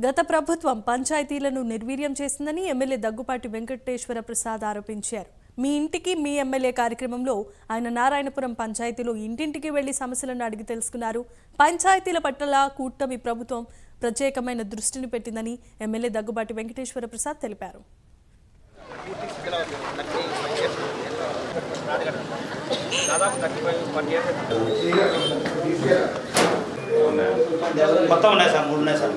గత ప్రభుత్వం పంచాయతీలను నిర్వీర్యం చేసిందని ఎమ్మెల్యే దగ్గుపాటి వెంకటేశ్వర ప్రసాద్ ఆరోపించారు. మీ ఇంటికి మీ ఎమ్మెల్యే కార్యక్రమంలో ఆయన నారాయణపురం పంచాయతీలో ఇంటింటికి వెళ్లి సమస్యలను అడిగి తెలుసుకున్నారు. పంచాయతీల పట్ల కూటమి ప్రభుత్వం ప్రత్యేకమైన దృష్టిని పెట్టిందని ఎమ్మెల్యే దగ్గుబాటి వెంకటేశ్వర ప్రసాద్ తెలిపారు. మొత్తం ఉన్నాయి సార్, 3 ఉన్నాయి సార్.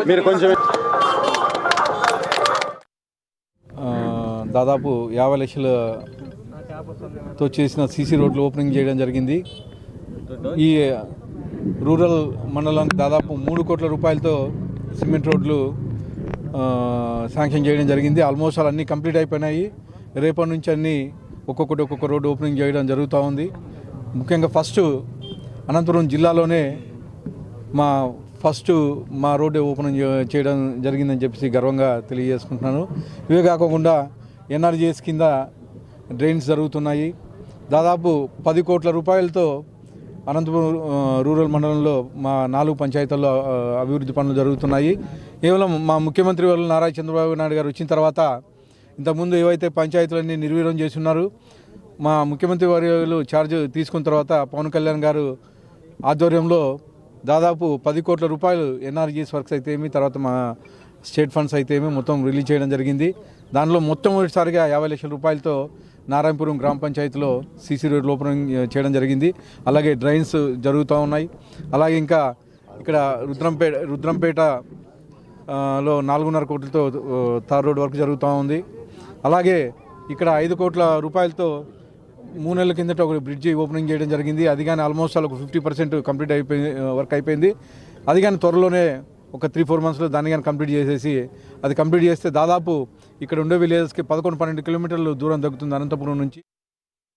మీరు కొంచెం దాదాపు 50 లక్షలతో చేసిన సీసీ రోడ్లు ఓపెనింగ్ చేయడం జరిగింది. ఈ రూరల్ మండలానికి దాదాపు 3 కోట్ల రూపాయలతో సిమెంట్ రోడ్లు శాంక్షన్ చేయడం జరిగింది. ఆల్మోస్ట్ అన్నీ కంప్లీట్ అయిపోయినాయి. రేపటి నుంచి అన్నీ ఒక్కొక్క రోడ్డు ఓపెనింగ్ చేయడం జరుగుతూ ఉంది. ముఖ్యంగా ఫస్ట్ అనంతపురం జిల్లాలోనే మా రోడ్డు ఓపెనింగ్ చేయడం జరిగిందని చెప్పేసి గర్వంగా తెలియజేసుకుంటున్నాను. ఇవే కాకుండా ఎన్ఆర్జీఎస్ కింద డ్రైన్స్ జరుగుతున్నాయి. దాదాపు 10 కోట్ల రూపాయలతో అనంతపురం రూరల్ మండలంలో మా 4 పంచాయతీల్లో అభివృద్ధి పనులు జరుగుతున్నాయి. కేవలం మా ముఖ్యమంత్రి వాళ్ళు నారా చంద్రబాబు నాయుడు గారు వచ్చిన తర్వాత ఇంతకుముందు ఏవైతే పంచాయతీలన్నీ నిర్వీర్యం చేస్తున్నారు, మా ముఖ్యమంత్రి వర్యులు ఛార్జ్ తీసుకున్న తర్వాత పవన్ కళ్యాణ్ గారు ఆధ్వర్యంలో దాదాపు 10 కోట్ల రూపాయలు ఎన్ఆర్జీఎస్ వర్క్స్ అయితే ఏమి, తర్వాత మా స్టేట్ ఫండ్స్ అయితే ఏమి మొత్తం రిలీజ్ చేయడం జరిగింది. దానిలో మొట్టమొదటిసారిగా 50 లక్షల రూపాయలతో నారాయణపురం గ్రామ పంచాయతీలో సీసీ రోడ్లు ఓపెనింగ్ చేయడం జరిగింది. అలాగే డ్రైన్స్ జరుగుతూ ఉన్నాయి. అలాగే ఇంకా ఇక్కడ రుద్రంపేటలో 4.5 కోట్లతో తార్ రోడ్ వర్క్ జరుగుతూ ఉంది. అలాగే ఇక్కడ 5 కోట్ల రూపాయలతో 3 నెలల కిందట ఒక బ్రిడ్జి ఓపెనింగ్ చేయడం జరిగింది. అది కానీ ఆల్మోస్ట్ ఒక 50% కంప్లీట్ వర్క్ అయిపోయింది. అది కానీ త్వరలోనే ఒక 3-4 మంత్స్లో దాన్ని కానీ కంప్లీట్ చేసేసి అది కంప్లీట్ చేస్తే దాదాపు ఇక్కడ ఉండే విలేజెస్కి 11-12 కిలోమీటర్లు దూరం తగ్గుతుంది అనంతపురం నుంచి.